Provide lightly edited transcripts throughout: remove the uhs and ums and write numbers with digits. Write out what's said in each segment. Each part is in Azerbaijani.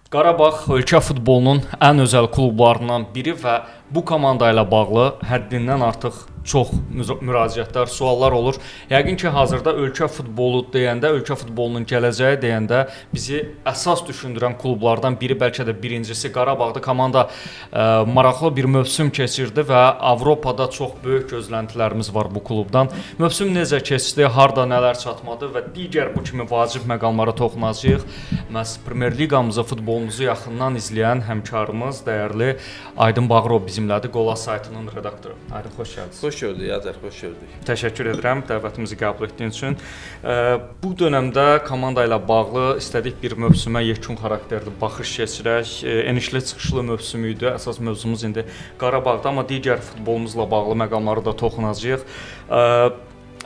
Qarabağ ölkə futbolunun ən özəl klublarından biri və bu komanda ilə bağlı həddindən artıq çox müraciətlər, suallar olur. Yəqin ki, hazırda ölkə futbolu deyəndə, ölkə futbolunun gələcəyi deyəndə bizi əsas düşündürən klublardan biri, bəlkə də birincisi Qarabağdır. Komanda maraqlı bir mövsüm keçirdi və Avropada çox böyük gözləntilərimiz var bu klubdan. Mövsüm necə keçdi, harda nələr çatmadı və digər bu kimi vacib məqamlara toxunacağıq. Məhz Premyer Liqamızı, futbolumuzu yaxından izləyən həmkarımız, dəyərli Aydın Bağırov bizimlədir, Qola saytının redaktoru. Aydın, xoş gəldiniz. Xoş gördük, Yazar, xoş gördük. Təşəkkür edirəm dəvətimizi qəbul etdiyin üçün. Bu dövrdə komanda ilə bağlı istədik bir mövsümə yekun xarakterli baxış keçirək. Enişli çıxışlı mövsüm idi. Əsas mövzumuz indi Qarabağda, amma digər futbolumuzla bağlı məqamlara da toxunacağıq.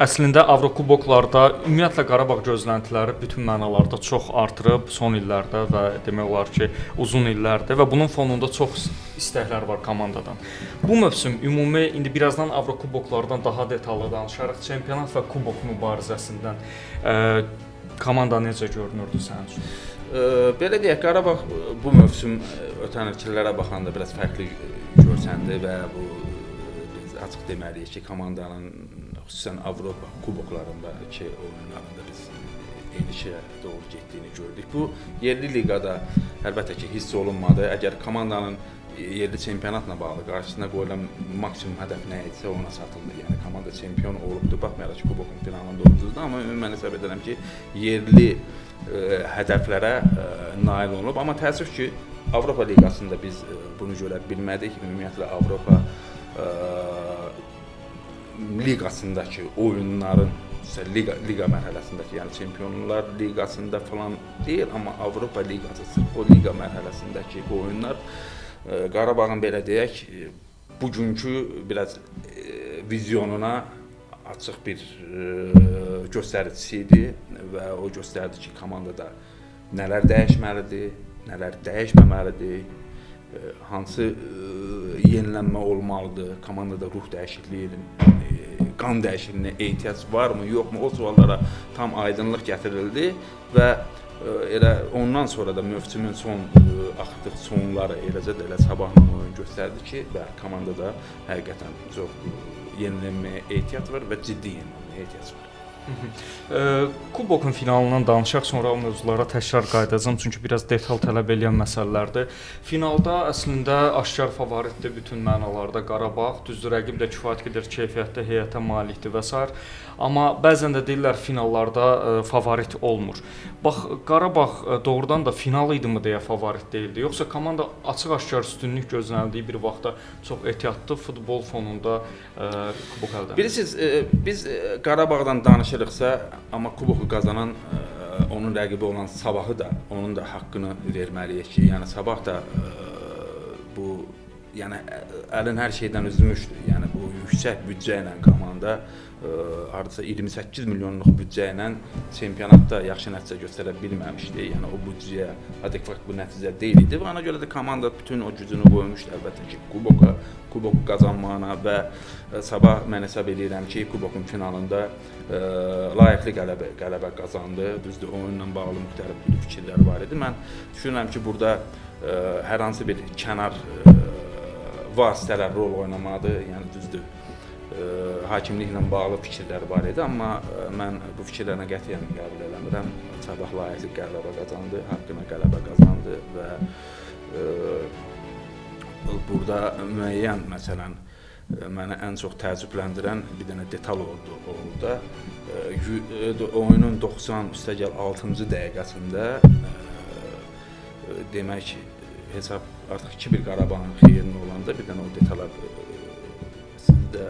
Əslində Avrokuboklarda ümumiyyətlə Qarabağ gözləntiləri bütün mənalarda çox artırıb son illərdə və demək olar ki, uzun illərdir və bunun fonunda çox istəklər var komandadan. Bu mövsüm ümumi indi birazdan Avrokuboklardan daha detallı danışarıq. Çempionat və kubok mübarizəsindən komanda necə görünürdü sənin üçün? Belə deyək, Qarabağ bu mövsüm ötən illərə baxanda biraz fərqli görsəndi və bu açıq deməliyik ki, komandanın xüsusən Avropa kuboklarındakı oyunlarında biz enişə doğru getdiyini gördük. Bu yerli liqada əlbəttə ki, hiss olunmadı. Əgər komandanın yerli çempionatla bağlı qarşısına qoyulan maksimum hədəf nə idisə ona satıldı. Yəni komanda çempion olubdu, baxmayaraq ki, kubokun finalında uduzdu, amma ümumən hesab edirəm ki, yerli hədəflərə nail olunub. Amma təəssüf ki, Avropa liqasında biz bunu görə bilmədik. Ümumiyyətlə Avropa liqasındakı oyunların liqa mərhələsindəki, yəni Çempionlar Liqasında falan deyil, amma Avropa liqası, sırf o liqa mərhələsindəki oyunlar Qarabağın belə deyək, bugünkü biraz vizyonuna açıq bir göstəricisi idi və o göstərdi ki, komandada nələr dəyişməlidir, nələr dəyişməməlidir, hansı yenilənmə olmalıdır, komandada ruh dəyişikliyinin, qan dəyişikliyinə ehtiyac varmı, yoxmu, o suallara tam aydınlıq gətirildi və elə ondan sonra da mövsümün son axıdıq sonları eləcə də elə sabahla oyun göstərdi ki, və komandada həqiqətən çox yenilənməyə ehtiyac var və ciddi yenilənməyə ehtiyac var. Kubokun finalından danışaq, sonra o mövzulara təkrar qayıdacağam, çünki biraz detal tələb edən məsələlərdir. Finalda əslində aşkar favoritdir bütün mənalarda Qarabağ. Düzdür, rəqib də kifayət qədər keyfiyyətli heyətə malikdir və s. Amma bəzən də deyirlər finallarda favorit olmur. Bax, Qarabağ doğrudan da final idimi deyə favorit deyildi, yoxsa komanda açıq-aşkar üstünlük gözlənildiyi bir vaxtda çox ehtiyatlı futbol fonunda kubok əldə edir? Bilirsiniz, biz Qarabağdan danışırıqsa, amma kuboku qazanan onun rəqibi olan Sabahı da, onun da haqqını verməliyik ki, yəni Sabah da bu, yəni əlin hər şeydən üzmüşdür. Yəni bu yüksək büdcə ilə komanda hardasa 28 milyonluq büdcə ilə çempionatda yaxşı nəticə göstərə bilməmişdi. Yəni o büdcəyə adekvat bu nəticə deyil idi və ona görə də komanda bütün o gücünü qoymuşdu əlbəttə ki, kubok qazanmağına və sabah mən hesab edirəm ki, kubokun finalında layiqli qələbə qazandı. Düzdür, oyunla bağlı müxtəlif fikirlər var idi. Mən düşünürəm ki, burada hər hansı bir kənar vasitələr rol oynamadı. Yəni düzdür, hakimliklə bağlı fikirlər var idi, amma mən bu fikirlərlə qətiyyən qəbul eləmirəm. Sabah layiqli qələbə qazandı, haqqına qələbə qazandı və burada müəyyən məsələn mənə ən çox təəccübləndirən bir dənə detal oldu orada. Oyunun 6-cı dəqiqəsində demək hesab artıq 2-1 Qarabağın xeyrinə olanda bir dənə o detala siz də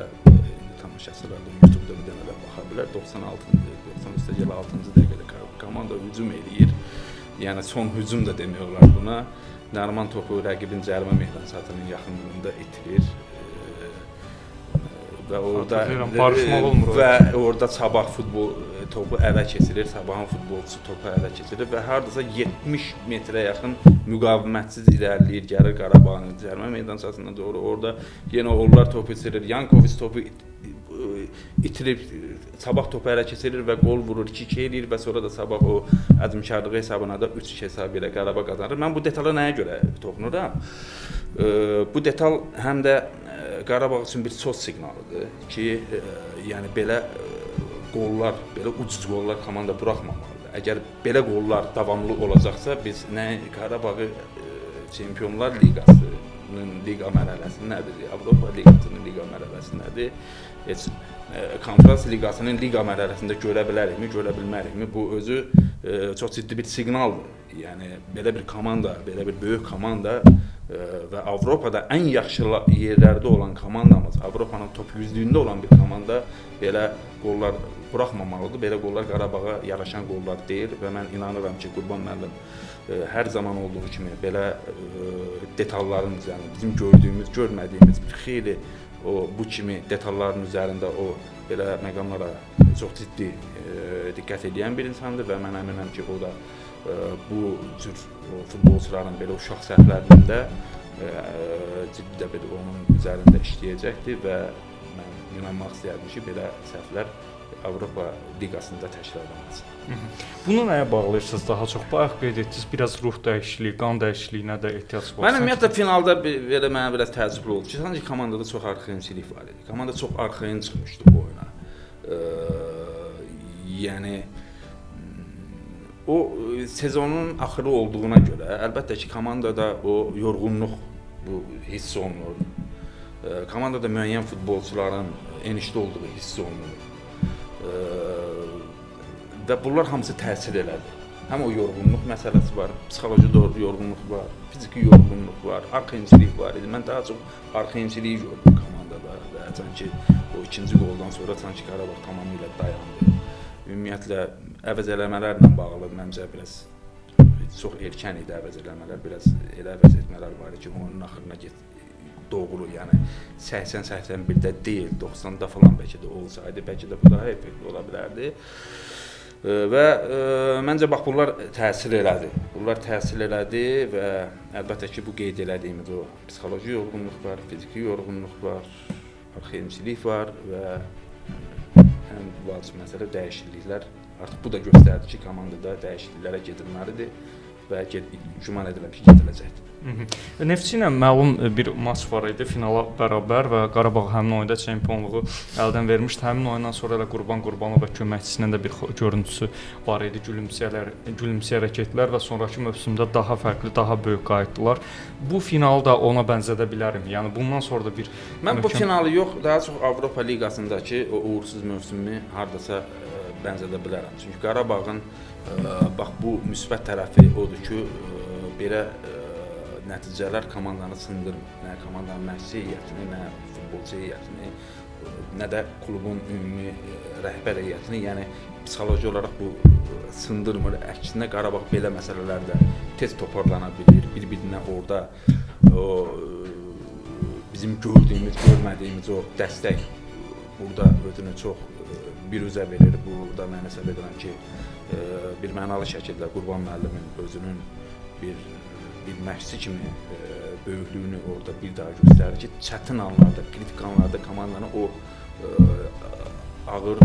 tamaşaçılar da YouTube-da bir dənə də baxa bilər. 93-6-cı dəqiqədə komanda hücum eləyir. Yəni son hücum da demək olar buna. Nəriman topu rəqibin cərimə meydançasının yaxınlığında itirir. Və orada Sabah futbol topu ələ keçirir, Sabahın futbolçusu topu ələ keçirir və hardasa 70 metrə yaxın müqavimətsiz irəliləyir, gəlir Qarabağın cərimə meydançasına doğru. Orada yenə onlar topu itirir, Yankovic topu itirib Sabah topu ələ keçirir və qol vurur, 2-2 eləyir və sonra da Sabah o əzmkarlığı hesabına da 3-2 hesabı ilə Qarabağ qazanır. Mən bu detala nəyə görə toxunuram? Bu detal həm də Qarabağ üçün bir sos siqnalıdır ki, yəni belə qollar, belə ucuz qollar komanda buraxmamalıdır. Əgər belə qollar davamlı olacaqsa, biz nə Qarabağı Çempionlar Liqasının liqa mərhələsi nədir? Avropa Liqasının liqa mərhələsi nədir? Heç Konfrans Liqasının liqa mərhələsində görə bilərikmi, görə bilmərikmi? Bu özü çox ciddi bir siqnaldır. Yəni belə bir komanda, belə bir böyük komanda və Avropada ən yaxşı yerlərdə olan komandamız, Avropanın top 100-lüyündə olan bir komanda belə qollar buraxmamalıdır. Belə qollar Qarabağa yaraşan qollar deyil və mən inanıram ki, Qurban müəllim hər zaman olduğu kimi belə detalların üzərində, bizim gördüyümüz, görmədiyimiz bir xeyli bu kimi detalların üzərində o belə məqamlara çox ciddi diqqət edən bir insandır və mən əminəm ki, o da bu cür futbolçuların belə uşaq səhvlərində ciddi də belə onun üzərində işləyəcəkdir və mən inanmaq istəyərdim ki, belə səhvlər Avropa Liqasında təkrarlanmasın. Bunu nəyə bağlayırsınız daha çox? Bayaq qeyd etdiniz, biraz ruh dəyişikliyi, qan dəyişikliyinə də ehtiyac var. Mən ümumiyyətlə finalda belə mənə biraz təəccüblü oldu ki, sanki komandada çox arxaimçilik var idi. Komanda çox arxain çıxmışdı bu oyuna. Yəni o sezonun axırı olduğuna görə əlbəttə ki, komandada o yorğunluq bu hiss olunur. Komandada müəyyən futbolçuların enişdə olduğu hiss olunur. Və bunlar hamısı təsir elədi. Həm o yorğunluq məsələsi var, psixoloji yorğunluq var, fiziki yorğunluq var, arxaimçilik var idi. Mən daha çox arxaimçiliyi gördüm komandada və sanki o ikinci qoldan sonra sanki Qarabağ tamamilə dayandı. Ümumiyyətlə əvəz eləmələrlə bağlı məncə biraz çox erkən idi əvəz eləmələr, biraz elə əvəz etmələr var ki, onun axırına doğru, yəni 80-81-də deyil, 90-da falan bəlkə də olsaydı, bəlkə də bu daha effektli ola bilərdi. Və məncə bax bunlar təsir elədi. Bunlar təsir elədi və əlbəttə ki, bu qeyd elədiyimiz o psixoloji yorğunluq var, fiziki yorğunluq var, arxaimçilik var və ən vacib məsələ dəyişikliklər. Artıq bu da göstərdi ki, komandada dəyişikliklərə gedilməlidir və güman edirəm ki, gediləcəkdir. Neftçi ilə məlum bir maç var idi, finala bərabər və Qarabağ həmin oyunda çempionluğu əldən vermişdi. Həmin oyundan sonra da Qurban Qurbanov və köməkçisinin də bir görüntüsü var idi, gülümsəyərək getdilər və sonrakı mövsümdə daha fərqli, daha böyük qayıtdılar. Bu finalı da ona bənzədə bilərəm. Yəni bundan sonra da bir Mən bu finalı yox, daha çox Avropa Liqasındakı o uğursuz mövsümü hardasa bənzədə bilərəm. Çünki Qarabağın bax bu müsbət tərəfi odur ki, belə nəticələr komandanı sındırmır. Nə komandanın məşqçi heyətini, nə futbolçu heyətini, nə də klubun ümumi rəhbər heyətini, yəni psixoloji olaraq bu sındırmır. Əksinə Qarabağ belə məsələlərdə tez toparlana bilir. Bir-birinə orada o bizim gördüyümüz, görmədiyimiz o dəstək burada özünü çox biruzə verir. Burada mən hesab edirəm ki, bir mənalı şəkildə Qurban müəllimin özünün bir məşqçi kimi böyüklüyünü orada bir daha göstərir ki, çətin anlarda, kritik anlarda komandanı o ağır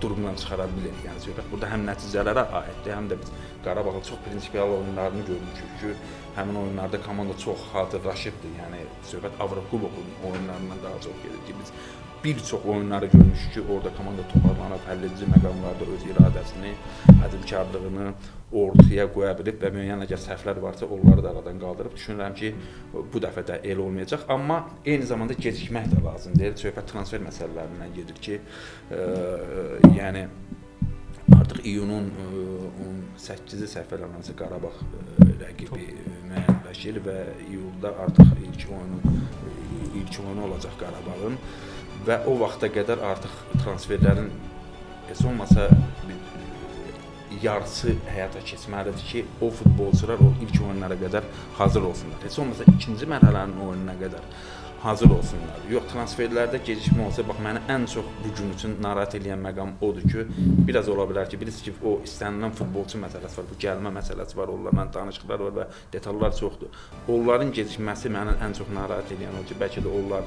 durumdan çıxara bilir. Yəni söhbət burada həm nəticələrə aiddir, həm də biz Qarabağın çox prinsipial oyunlarını görmüşük ki, həmin oyunlarda komanda çox hazırlaşıbdır. Yəni söhbət Avropa Kubokunun oyunlarından daha çox gedir ki, biz bir çox oyunları görmüşük ki, orada komanda toparlanıb, həlledici məqamlarda öz iradəsini, ədilkarlığını ortaya qoya bilib və müəyyən əgər səhvlər varsa, onları da aradan qaldırıb. Düşünürəm ki, bu dəfə də elə olmayacaq, amma eyni zamanda gecikmək də lazım deyil. Söhbət transfer məsələlərindən gedir ki, yəni artıq iyunun 18-i səhv eləmirəmsə Qarabağ rəqibi müəyyənləşir və iyulda artıq ilk oyunu olacaq Qarabağın və o vaxta qədər artıq transferlərin heç olmasa yarısı həyata keçməlidir ki, o futbolçular o ilk oyunlara qədər hazır olsunlar. Heç olmasa ikinci mərhələnin oyununa qədər hazır olsunlar. Yox, transferlərdə gecikmə olsa, bax məni ən çox bu gün üçün narahat edən məqam odur ki, biraz ola bilər ki, bilirsiniz ki, o istənilən futbolçu məsələsi var, bu gəlmə məsələsi var, onlarla danışıqlar var və detallar çoxdur. Onların gecikməsi məni ən çox narahat edən o ki, bəlkə də onlar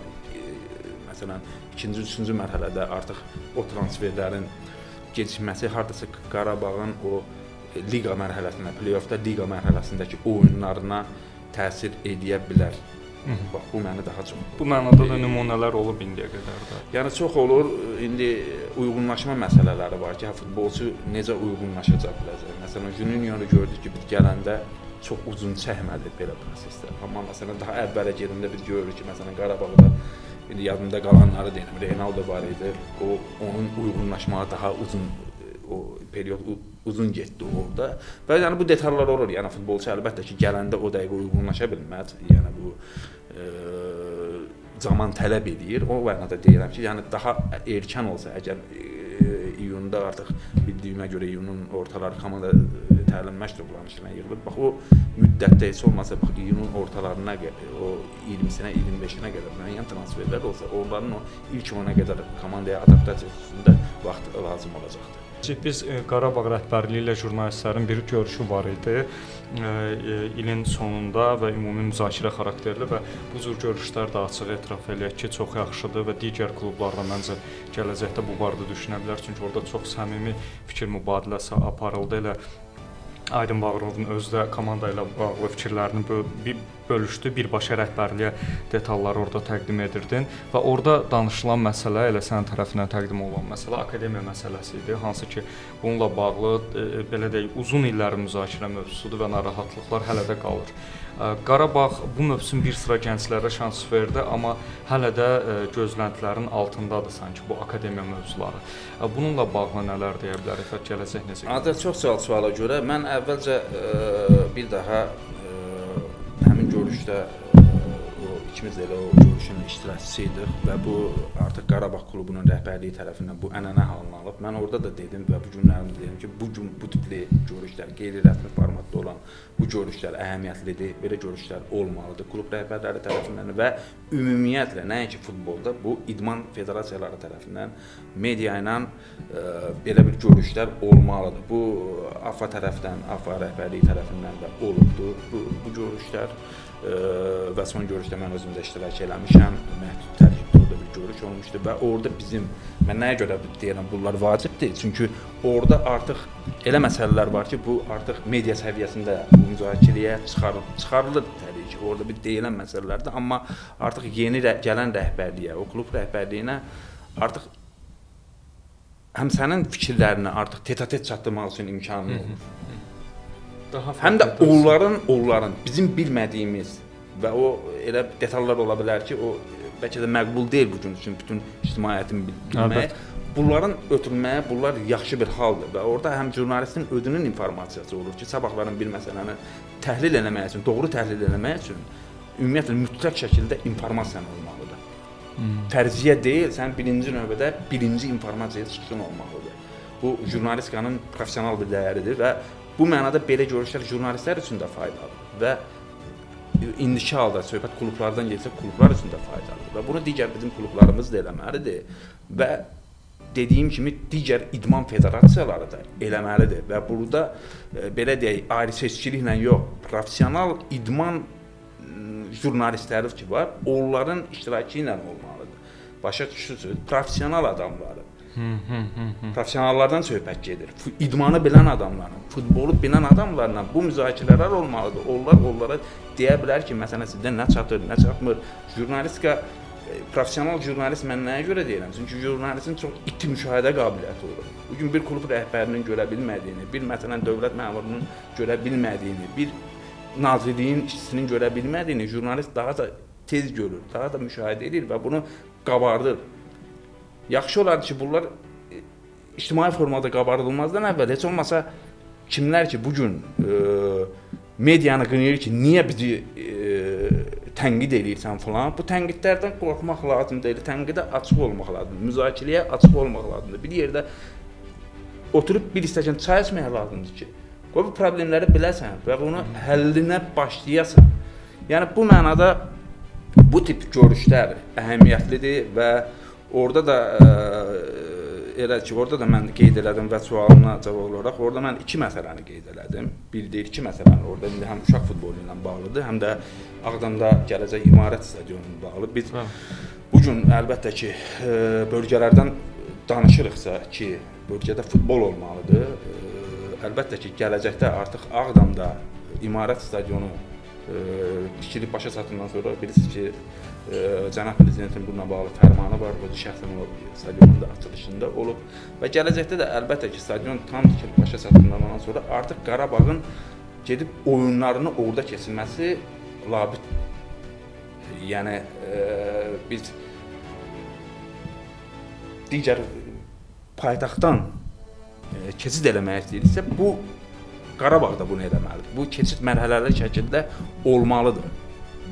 Məsələn, ikinci, üçüncü mərhələdə artıq o transferlərin gecikməsi hardasa Qarabağın o liqa mərhələsində, play-offda liqa mərhələsindəki oyunlarına təsir edə bilər. Bax, bu məni daha çox. Bu mənada da nümunələr olub indiyə qədər də. Yəni çox olur. İndi uyğunlaşma məsələləri var ki, futbolçu necə uyğunlaşacaq biləcək. Məsələn, Junior gördük ki, biz gələndə çox uzun çəkmədi belə proseslər. Amma məsələn daha əvvələ gedəndə biz görürük ki, məsələn Qarabağda indi yadımda qalanları deyim, Reynaldo var idi. O onun uyğunlaşmağı daha uzun o period uzun getdi orada. Və yəni bu detallar olur. Yəni futbolçu əlbəttə ki, gələndə o dəqiqə uyğunlaşa bilməz. Yəni bu zaman tələb edir. O mənada deyirəm ki, yəni daha erkən olsa, əgər iyunda artıq bildiyimə görə iyunun ortaları komanda təlim məşq toplanışına yığılıb. Bax o müddətdə heç olmasa bax iyunun ortalarına qədər, o 20-sinə, 25-inə qədər müəyyən transferlər olsa, onların o ilk ona qədər komandaya adaptasiyasında vaxt lazım olacaqdır. Biz Qarabağ rəhbərliyi ilə jurnalistlərin bir görüşü var idi ilin sonunda və ümumi müzakirə xarakterli və bu cür görüşlər də açıq etiraf eləyək ki, çox yaxşıdır və digər klublarda məncə gələcəkdə bu barədə düşünə bilər. Çünki orada çox səmimi fikir mübadiləsi aparıldı. Elə Aydın Bağırovun özü də komanda ilə bağlı fikirlərini bölüşdü, birbaşa rəhbərliyə detalları orada təqdim edirdin və orada danışılan məsələ elə sənin tərəfindən təqdim olunan məsələ akademiya məsələsi idi, hansı ki, bununla bağlı belə deyək, uzun illərin müzakirə mövzusudur və narahatlıqlar hələ də qalır. Qarabağ bu mövsüm bir sıra gənclərə şans verdi, amma hələ də gözləntilərin altındadır sanki bu akademiya mövzuları. Bununla bağlı nələr deyə bilərik və gələcək necə? Ancaq çox sağ suala görə mən əvvəlcə bir daha həmin görüşdə ikimiz də elə o görüşün iştirakçısı idik və bu artıq Qarabağ klubunun rəhbərliyi tərəfindən bu ənənə halına alıb. Mən orada da dedim və bu günlərimdə dedim ki, bu gün bu tipli görüşlər, qeyri-rəsmi formatda olan bu görüşlər əhəmiyyətlidir, belə görüşlər olmalıdır klub rəhbərləri tərəfindən və ümumiyyətlə nəinki futbolda bu idman federasiyaları tərəfindən media ilə belə bir görüşlər olmalıdır. Bu AFA tərəfdən, AFA rəhbərliyi tərəfindən də olubdur bu görüşlər. Və son görüşdə mən özüm də iştirak eləmişəm, məhdud tərkibdə orada bir görüş olmuşdu və orada mən nəyə görə deyirəm, bunlar vacibdir, çünki orada artıq elə məsələlər var ki, bu artıq media səviyyəsində bu müzakirəyə çıxarılır təbii ki, orada bir deyilən məsələlərdir, amma artıq yeni gələn rəhbərliyə, o klub rəhbərliyinə artıq həm sənin fikirlərini artıq tete-a-tete çatdırmaq üçün imkanı olur. Həm də onların bizim bilmədiyimiz və o elə detallar ola bilər ki, o bəlkə də məqbul deyil bu gün üçün bütün ictimaiyyətin bilmək. Bunların ötürülməyə bunlar yaxşı bir haldır və orada həm jurnalistin özünün informasiyası olur ki, sabahların bir məsələni təhlil eləmək üçün, doğru təhlil eləmək üçün ümumiyyətlə mütləq şəkildə informasiyan olmalıdır. Fərziyyə deyil, sən birinci növbədə birinci informasiya çıxışın olmalıdır. Bu jurnalistikanın professional bir dəyəridir və bu mənada belə görüşlər jurnalistlər üçün də faydalıdır və indiki halda söhbət klublardan getsə klublar üçün də faydalıdır və bunu digər bizim klublarımız da eləməlidir və dediyim kimi digər idman federasiyaları da eləməlidir və burada belə deyək, ayrı seçkiliklə yox, professional idman jurnalistləri ki var, onların iştirakı ilə olmalıdır. Başa düşürsünüz, professional adamları. Professionallardan söhbət gedir. İdmanı bilən adamların, futbolu bilən adamlarla bu müzakirələr olmalıdır. Onlara deyə bilər ki, məsələn sizdən nə çatır, nə çatmır. Jurnalistika, professional jurnalist mən nəyə görə deyirəm? Çünki jurnalistin çox iti müşahidə qabiliyyəti olur. Bugün bir klub rəhbərinin görə bilmədiyini, bir məsələn dövlət məmurunun görə bilmədiyini, bir nazirliyin işçisinin görə bilmədiyini jurnalist daha da tez görür, daha da müşahidə edir və bunu qabardır. Yaxşı olardı ki, bunlar ictimai formada qabardılmazdan əvvəl heç olmasa kimlər ki bugün medianı qınayır ki, niyə bizi tənqid edirsən falan, bu tənqidlərdən qorxmaq lazım deyil, tənqidə açıq olmaq lazımdır, müzakirəyə açıq olmaq lazımdır. Bir yerdə oturub bir istəsən çay içmək lazımdır ki, bu problemləri biləsən və bunu həllinə başlayasan. Yəni bu mənada bu tip görüşlər əhəmiyyətlidir və orada da elə ki, orada da mən qeyd elədim və sualına cavab olaraq orada mən iki məsələni qeyd elədim. Bir deyil, iki məsələni orada indi həm uşaq futbolu ilə bağlıdır, həm də Ağdamda gələcək İmarət stadionuna bağlı. Biz Bu gün əlbəttə ki, bölgələrdən danışırıqsa ki, bölgədə futbol olmalıdır. Əlbəttə ki, gələcəkdə artıq Ağdamda İmarət stadionu tikilib başa çatandan sonra bilirsiniz ki, cənab prezidentin bununla bağlı fərmanı var, özü şəxsən o stadionun da açılışında olub və gələcəkdə də əlbəttə ki, stadion tam tikilib başa çatandan sonra artıq Qarabağın gedib oyunlarını orada keçirməsi labüd. Yəni biz digər paytaxtdan keçid eləmək istəyiriksə, bu Qarabağda bunu eləməlidir. Bu keçid mərhələli şəkildə olmalıdır.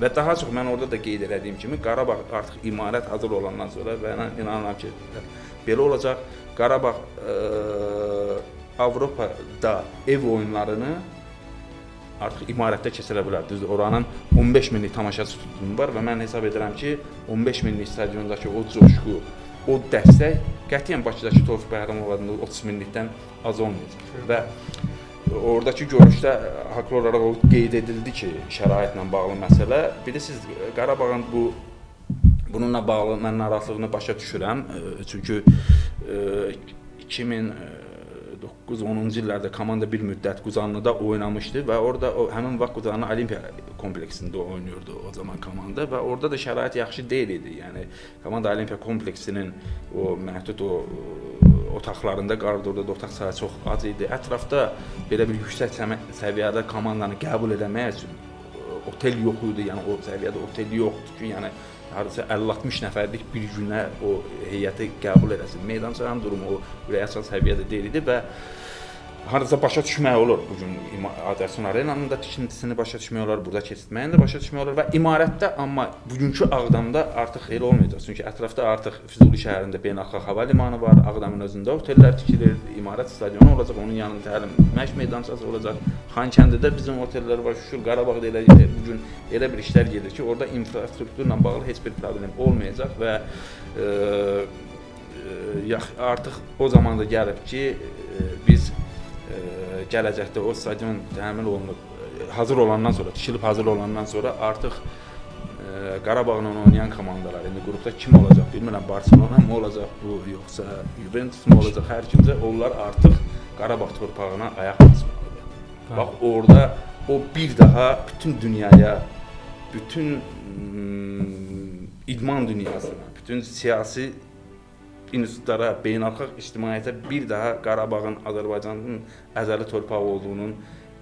Və daha çox mən orada da qeyd etdiyim kimi Qarabağ artıq imarət hazır olandan sonra və inanıram ki, belə olacaq. Qarabağ Avropada ev oyunlarını artıq imarətdə keçirə bilər. Düzdür, oranın 15 minlik tamaşaçı tutumu var və mən hesab edirəm ki, 15 minlik stadiondakı o coşqu, o dəstək qətiyyən Bakıdakı Tofiq Bəhramoğlu'nun 30 minlikdən az olmayacaq. Və oradakı görüşdə haqlı olaraq o qeyd edildi ki, şəraitlə bağlı məsələ. Bilirsiniz, Qarabağın bununla bağlı mən narahatlığını başa düşürəm. Çünki 2009-10-cu illərdə komanda bir müddət Quzanlıda oynamışdı və orada həmin vaxt Quzanlı Olimpiya kompleksində oynuyordu o zaman komanda və orada da şərait yaxşı deyil idi. Yəni komanda Olimpiya kompleksinin o məhdud otaqlarında, koridorda da otaq sayı çox az idi. Ətrafda belə bir yüksək səviyyədə komandanı qəbul etmək üçün otel yox idi. Yəni o səviyyədə otel yoxdur ki, yəni hardasa 50-60 nəfərlik bir günə o heyəti qəbul eləsin. Meydançanın durumu o ürəkaçan səviyyədə deyil idi və hardasa başa düşmək olur bu gün Azərbaycan Arenanın da tikintisini başa düşmək olar, burada keçirtməyini də başa düşmək olar və imarətdə, amma bugünkü Ağdamda artıq elə olmayacaq. Çünki ətrafda artıq Füzuli şəhərində beynəlxalq hava limanı var, Ağdamın özündə otellər tikilir, İmarət stadionu olacaq, onun yanında həlim məşq meydançası olacaq. Xankəndidə bizim otellər var, Şuşur, Qarabağda elə bugün elə bir işlər gedir ki, orada infrastrukturla bağlı heç bir problem olmayacaq və artıq o zaman da gəlib ki, biz gələcəkdə o stadion təmin olunub, hazır olandan sonra, tikilib hazır olandan sonra artıq Qarabağla oynayan komandalar, indi qrupda kim olacaq bilmirəm, Barcelona mı olacaq bu, yoxsa Juventus mu olacaq, hər kimsə onlar artıq Qarabağ torpağına ayaq basmalıdır. Bax orada o bir daha bütün dünyaya, bütün idman dünyasına, bütün siyasi institutlara, beynəlxalq ictimaiyyətə bir daha Qarabağın Azərbaycanın əzəli torpağı olduğunun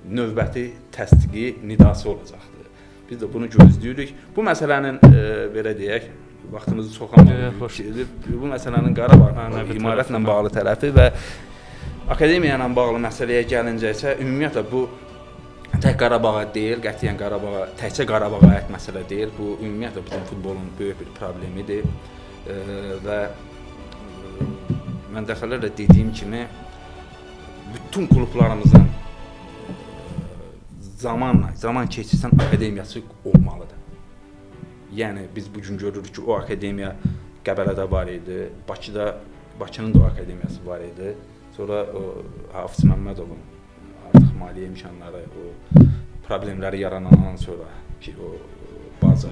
növbəti təsdiqi, nidası olacaqdır. Biz də bunu gözləyirik. Bu məsələnin belə deyək, vaxtımızı çox almalıyıq. Bu məsələnin Qarabağ imarətlə bağlı tərəfi və akademiya ilə bağlı məsələyə gəlincə isə ümumiyyətlə bu tək Qarabağa deyil, qətiyyən Qarabağa, təkcə Qarabağa aid məsələ deyil. Bu ümumiyyətlə bizim futbolun böyük bir problemidir və mən dəfələrlə dediyim kimi bütün klublarımızın zaman keçirsən akademiyası olmalıdır. Yəni biz bugün görürük ki, o akademiya Qəbələdə var idi, Bakının da o akademiyası var idi. Sonra o Hafiz Məmmədovun artıq maliyyə imkanları, o problemləri yaranandan sonra ki, o baza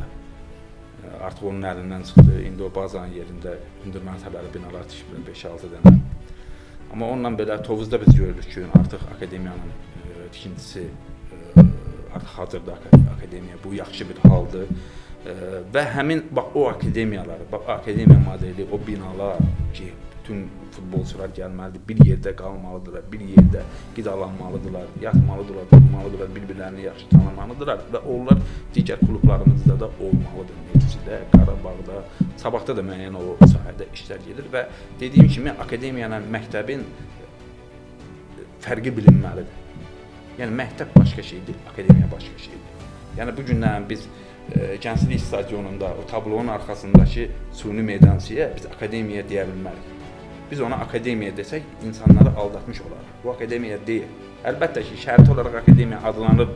artıq onun əlindən çıxdı. İndi o bazanın yerində hündür mərtəbəli binalar tikilib 5-6 dənə. Amma onunla belə Tovuzda biz görürük ki, artıq akademiyanın tikintisi artıq hazırda akademiya. Bu yaxşı bir haldır. Və həmin bax o akademiyaları, bax akademiya modeli, o binalar ki, bütün futbolçular gəlməlidir, bir yerdə qalmalıdırlar, bir yerdə qidalanmalıdırlar, yatmalıdırlar, durmalıdırlar, bir-birlərini yaxşı tanımalıdırlar və onlar digər klublarımızda da olmalıdır. Neticədə Qarabağda, Sabahda da müəyyən o sahədə işlər gedir və dediyim kimi akademiyanın, məktəbin fərqi bilinməlidir. Yəni məktəb başqa şeydir, akademiya başqa şeydir. Yəni bu günlərin biz Gənclik stadionunda, o tablonun arxasındakı süni meydançaya biz akademiya deyə bilmərik. Biz ona akademiya desək, insanları aldatmış olarıq. Bu akademiya deyil. Əlbəttə ki, şərti olaraq akademiya adlanır,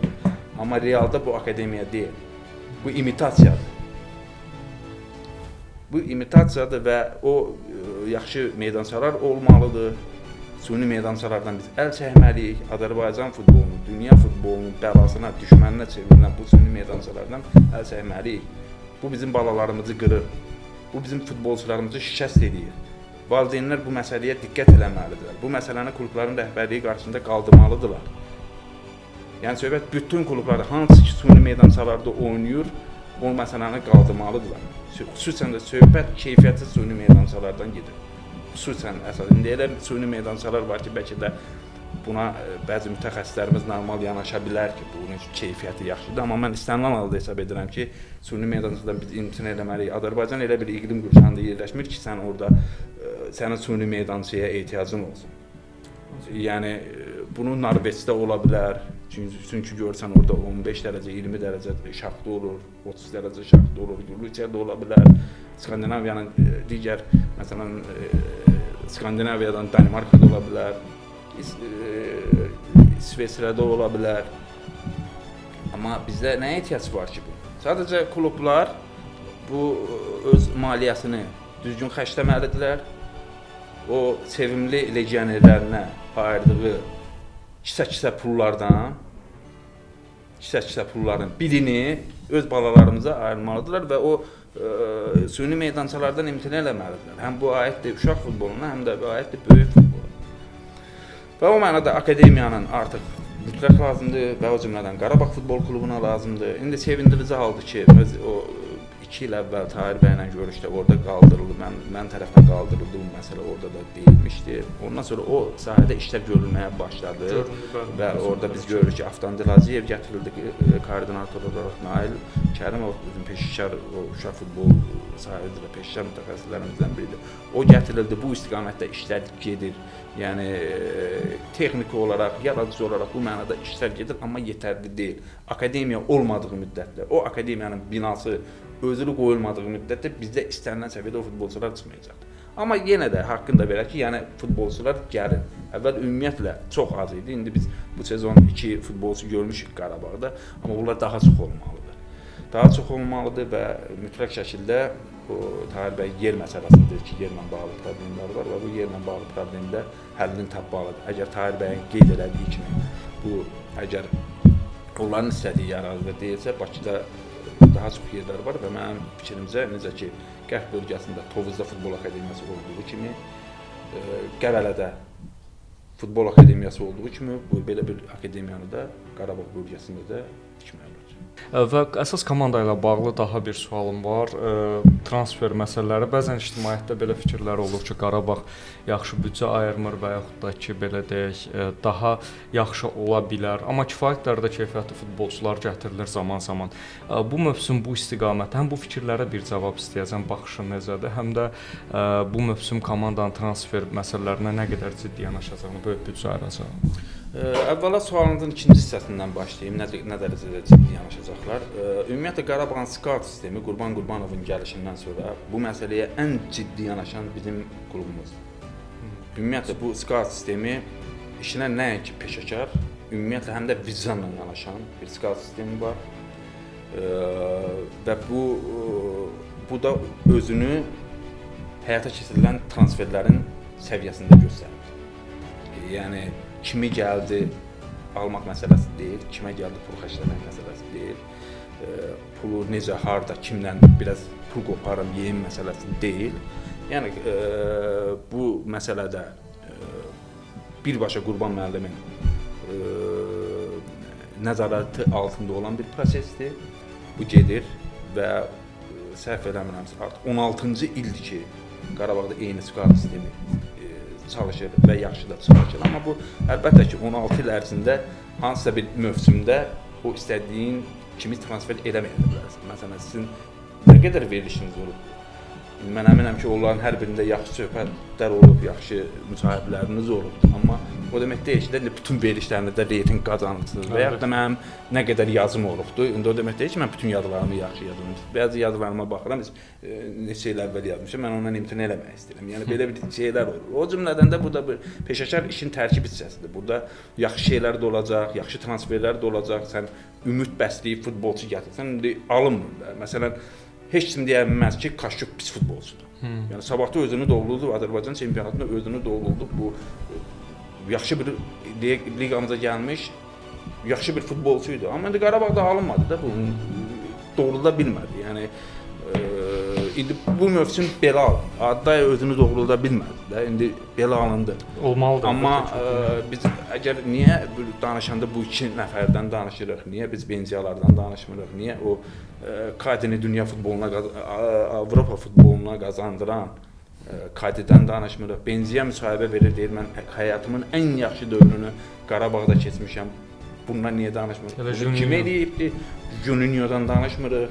amma realda bu akademiya deyil. Bu imitasiyadır. Bu imitasiyadır və o yaxşı meydançalar olmalıdır. Süni meydançalardan biz əl çəkməliyik. Azərbaycan futbolunun, dünya futbolunun bəlasına, düşməninə çevrilən bu süni meydançalardan əl çəkməliyik. Bu bizim balalarımızı qırır. Bu bizim futbolçularımızı şikəst edir. Valideynlər bu məsələyə diqqət etməlidirlər. Bu məsələni klubların rəhbərliyi qarşısında qaldırmalıdırlar. Yəni söhbət bütün klublarda hansı ki süni meydançalarda oynayır, o məsələni qaldırmalıdırlar. Xüsusən də söhbət keyfiyyətli süni meydançalardan gedir. Xüsusən əsas indi elə süni meydançalar var ki, bəlkə də buna bəzi mütəxəssislərimiz normal yanaşa bilər ki, bunun keyfiyyəti yaxşıdır. Amma mən istənilən halda hesab edirəm ki, süni meydançadan biz imtina etməliyik. Azərbaycan elə bir iqlim qurşağında yerləşmir ki, sən orada sənin süni meydançaya ehtiyacın olsun. Yəni bunu Norveçdə ola bilər. Çünki görürsən orada 15 dərəcə, 20 dərəcə şaxta olur, 30 dərəcə şaxta olur, Rusiyada ola bilər. Skandinaviyanın digər, məsələn, Skandinaviyadan Danimarkada ola bilər. İsveçrədə ola bilər. Amma bizdə nəyə ehtiyac var ki bu? Sadəcə klublar bu öz maliyyəsini düzgün xərcləməlidirlər. O sevimli legionerlərinə ayırdığı kisə-kisə pulların birini öz balalarımıza ayırmalıdırlar və o süni meydançalardan imtina eləməlidirlər. Həm bu aiddir uşaq futboluna, həm də bu aiddir böyük futbola. Və o mənada akademiyanın artıq mütləq lazımdır və o cümlədən Qarabağ Futbol Klubuna lazımdır. İndi sevindirici haldır ki, o 2 il əvvəl Tahir bəylə görüşdə orada qaldırıldı, mən tərəfdən qaldırıldı, bu məsələ orada da deyilmişdir. Ondan sonra o sahədə işlər görülməyə başladı və orada biz görürük ki, Avtandil Hacıyev gətirildi koordinator olaraq, Nail Kərimov bizim peşəkar uşaq futbol sahibidir və peşəkar mütəxəssislərimizdən biridir. O gətirildi, bu istiqamətdə işlər gedir. Yəni texniki olaraq, yaradıcı olaraq bu mənada işlər gedir, amma yetərli deyil. Akademiya olmadığı müddətdə, o akademiyanın binası özülü qoyulmadığı müddətdə bizdə istənilən səviyyədə o futbolçular çıxmayacaq. Amma yenə də haqqını da verək ki, yəni futbolçular gəlir. Əvvəl ümumiyyətlə çox az idi. İndi biz bu sezon 2 futbolçu görmüşük Qarabağda, amma bunlar daha çox olmalıdır. Daha çox olmalıdır və mütləq şəkildə o Tahir bəy yer məsələsidir ki, yerlə bağlı problemlər var və bu yerlə bağlı problemdə həllini tapmalıdır. Əgər Tahir bəyin qeyd elədiyi kimi bu əgər onların istədiyi ərazidə deyilsə, Bakıda daha çox yerlər var və mənim fikrimcə necə ki, Qərb bölgəsində Tovuzda futbol akademiyası olduğu kimi, Qəbələdə futbol akademiyası olduğu kimi, belə bir akademiyanı da Qarabağ bölgəsində də tikmək olar. Və əsas komanda ilə bağlı daha bir sualım var. Transfer məsələləri, bəzən ictimaiyyətdə belə fikirlər olur ki, Qarabağ yaxşı büdcə ayırmır və yaxud da ki, belə deyək, daha yaxşı ola bilər. Amma kifayət dərəcədə keyfiyyətli futbolçular gətirilir zaman-zaman. Bu mövsüm bu istiqamət, həm bu fikirlərə bir cavab istəyəcəm, baxışın necədir, həm də bu mövsüm komandanın transfer məsələlərinə nə qədər ciddi yanaşacağını, böyük büdcə ayıracağını. Əvvəla sualınızın ikinci hissəsindən başlayım, nə dərəcədə ciddi yanaşacaqlar. Ümumiyyətlə Qarabağın scout sistemi Qurban Qurbanovun gəlişindən sonra bu məsələyə ən ciddi yanaşan bizim klubumuzdur. Ümumiyyətlə bu scout sistemi işinə nəinki peşəkar, ümumiyyətlə həm də vicdanla yanaşan bir scout sistemi var. Və bu da özünü həyata keçirilən transferlərin səviyyəsində göstərir. Yəni kimi gəldi almaq məsələsi deyil, kimə gəldi pul xərcləmək məsələsi deyil. Pulu necə, harda, kimdən biraz pul qoparım, yeyim məsələsi deyil. Yəni bu məsələdə birbaşa Qurban müəllimin nəzarəti altında olan bir prosesdir. Bu gedir və səhv eləmirəmsə artıq 16-cı ildir ki, Qarabağda eyni scout sistemi çalışır və yaxşı da çalışır. Amma bu əlbəttə ki, 16 il ərzində hansısa bir mövsümdə o istədiyin kimi transfer eləməyə bilərsən. Məsələn, sizin nə qədər verilişiniz olub? Mən əminəm ki, onların hər birində yaxşı söhbətlər olub, yaxşı müsahibləriniz olub. Amma o demək deyil ki, bütün verilişlərinizdə reyting qazanırsınız və yaxud da mənim nə qədər yazım olubdur. İndi o demək deyil ki, mən bütün yazılarımı yaxşı yazıram. Bəzi yazılarıma baxıram, neçə il əvvəl yazmışam, mən ondan imtina eləmək istəyirəm. Yəni belə bir şeylər olur. O cümlədən də bu da bir peşəkar işin tərkib hissəsidir. Burada yaxşı şeylər də olacaq, yaxşı transferlər də olacaq. Sən ümid bəsləyib futbolçu gətirsən, indi alınmır. Məsələn, heç kim deyə bilməz ki, Kaşyuk pis futbolçudur. Yəni sabahda özünü doğruldu, Azərbaycan çempionatında özünü doğruldu. Bu yaxşı bir liqamıza gəlmiş, yaxşı bir futbolçuydu. Amma indi Qarabağda alınmadı da, bu doğrula bilmədi. Yəni indi bu mövsüm belə alındı. Adday özünü doğrulda bilmədi də. İndi belə alındı. Olmalıdır. Amma biz əgər niyə danışanda bu iki nəfərdən danışırıq? Niyə biz benziyalardan danışmırıq? Niyə o Kadini dünya futboluna, Avropa futboluna qazandıran Kadidən danışmırıq? Benziya müsahibə verir, deyir mən həyatımın ən yaxşı dövrünü Qarabağda keçmişəm. Bundan niyə danışmırıq? Kim eləyibdi? Juninho'dan danışmırıq.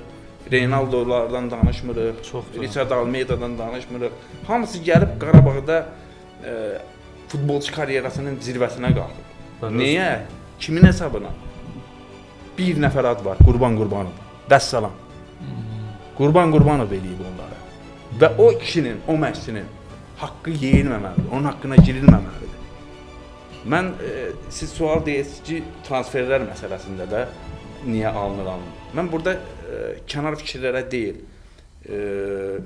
Reynaldolardan danışmırıq. Richard Almeida'dan danışmırıq. Hamısı gəlib Qarabağda futbolçu karyerasının zirvəsinə qalxıb. Niyə? Kimin hesabına? Bir nəfər ad var, Qurban Qurbanov. Vəssalam. Qurban Qurbanov eləyib onları. Və o kişinin, o məşqçinin haqqı yeyilməməlidir, onun haqqına girilməməlidir. Mən, siz sual deyirsiniz ki, transferlər məsələsində də niyə alınır? Mən burada kənar fikirlərə deyil,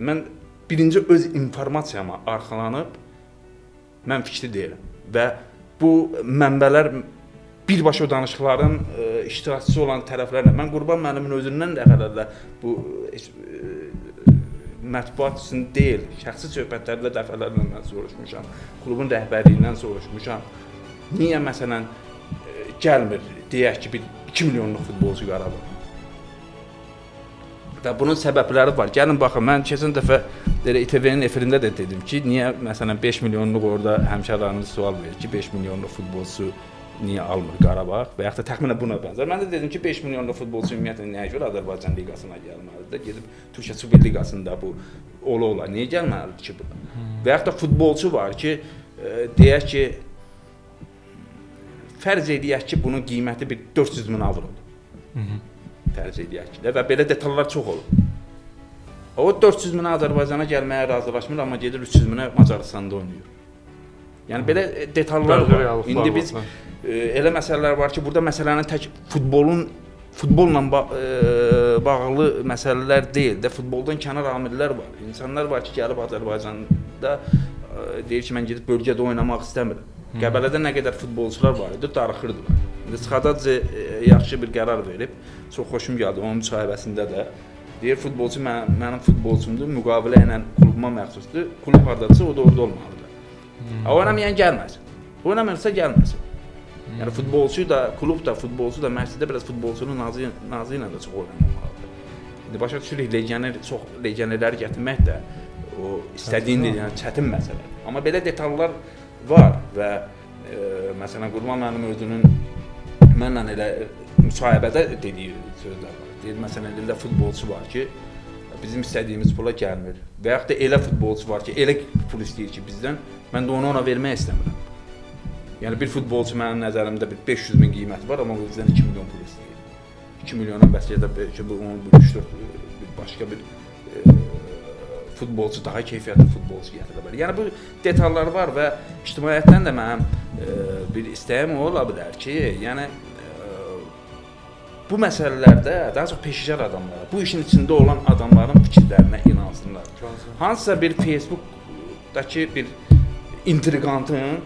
mən birinci öz informasiyama arxalanıb, mən fikri deyirəm və bu mənbələr birbaşa o danışıqların iştirakçısı olan tərəflərlə, mən Qurban müəllimin özündən dəfələrlə bu mətbuat üçün deyil, şəxsi söhbətlərdə dəfələrlə mən soruşmuşam, klubun rəhbərliyindən soruşmuşam. Niyə məsələn gəlmir, deyək ki, 2 milyonluq futbolçu Qarabağ? Və bunun səbəbləri var. Gəlin baxın, mən keçən dəfə İTV-nin efirində də dedim ki, niyə məsələn 5 milyonluq orada həmkarlarımız sual verir ki, 5 milyonluq futbolçu niyə almır Qarabağ və yaxud da təxminən buna bənzər. Mən də dedim ki, 5 milyonluq futbolçu ümumiyyətlə nəyə görə Azərbaycan liqasına gəlməlidir? Gedib Türkiyə Super Liqasında bu ola-ola niyə gəlməlidir ki buna? Və yaxud da futbolçu var ki, deyək ki, fərz edək ki, bunun qiyməti bir 400 min avrodur. Fərz edək ki, və belə detallar çox olur. O 400 minə Azərbaycana gəlməyə razılaşmır, amma gedir 300 minə Macaristanda oynayır. Yəni belə detallar var. İndi biz elə məsələlər var ki, burada məsələnin tək futbolla bağlı məsələlər deyil də, futboldan kənar amillər var. İnsanlar var ki, gəlib Azərbaycanda deyir ki, mən gedib bölgədə oynamaq istəmirəm. Qəbələdə nə qədər futbolçular var idi, darıxırdılar. İndi Sıxadadze yaxşı bir qərar verib, çox xoşum gəldi onun müsahibəsində də. Deyir, futbolçu mənim futbolçumdur, müqavilə ilə klubuma məxsusdur, klub hardadırsa o da orada olmalıdır. Oynamayan gəlməsin, oynamırsa gəlməsin. Yəni futbolçu da, klub da, futbolçu da, məşqçi də biraz futbolçunun nazı ilə də çox oynamalıdır. İndi başa düşürük, legionerləri gətirmək də o istədiyin yəni çətin məsələdir. Amma belə detallar var və məsələn Qurban müəllim özünün mənlə elə müsahibədə dediyi sözlər var. Deyir, məsələn elə futbolçu var ki, bizim istədiyimiz pula gəlmir və yaxud da elə futbolçu var ki, elə pul istəyir ki bizdən, mən də onu ona vermək istəmirəm. Yəni bir futbolçu mənim nəzərimdə bir 500 min qiyməti var, amma o bizdən 2 milyon pul istəyir. 2 milyona bəs ya da ki, bu onun 3-4 başqa bir futbolçu, daha keyfiyyətli futbolçu gətirə bilər. Yəni bu detallar var və ictimaiyyətdən də mənim bir istəyim ola bilər ki, yəni bu məsələlərdə daha çox peşəkar adamlara, bu işin içində olan adamların fikirlərinə inansınlar. Hansısa bir Facebookdakı bir intriqantın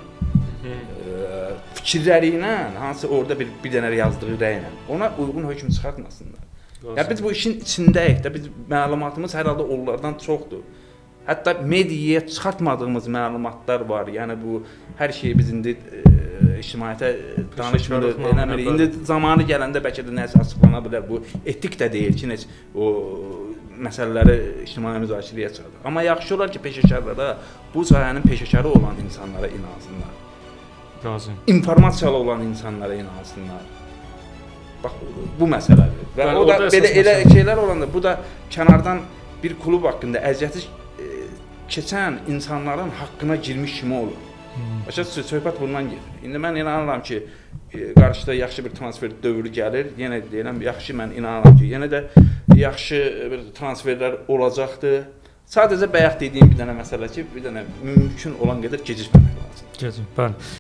fikirləri ilə, hansı orada bir dənə yazdığı rəylə ona uyğun hökm çıxartmasınlar. Ya biz bu işin içindəyik də, biz məlumatımız hər halda onlardan çoxdur. Hətta mediaya çıxartmadığımız məlumatlar var. Yəni bu hər şeyi biz indi ictimaiyyətə danışmırıq, eləmirik. İndi zamanı gələndə bəlkə də nəsə açıqlana bilər. Bu etik də deyil ki, heç o məsələləri ictimai müzakirəyə çıxardır. Amma yaxşı olar ki, peşəkarlara, bu sahənin peşəkarı olan insanlara inansınlar. Lazım. İnformasiyalı olan insanlara inansınlar. Bax, bu məsələdir. Və o da belə elə şeylər olanda, bu da kənardan bir klub haqqında əziyyəti keçən insanların haqqına girmiş kimi olur. Açıqcası söhbət bundan gedir. İndi mən inanıram ki, qarşıda yaxşı bir transfer dövrü gəlir. Yenə deyirəm, yaxşı mən inanıram ki, yenə də yaxşı bir transferlər olacaqdır. Sadəcə bayaq dediyim bir dənə məsələ ki, bir dənə mümkün olan qədər gecikməmək lazımdır. Bəli.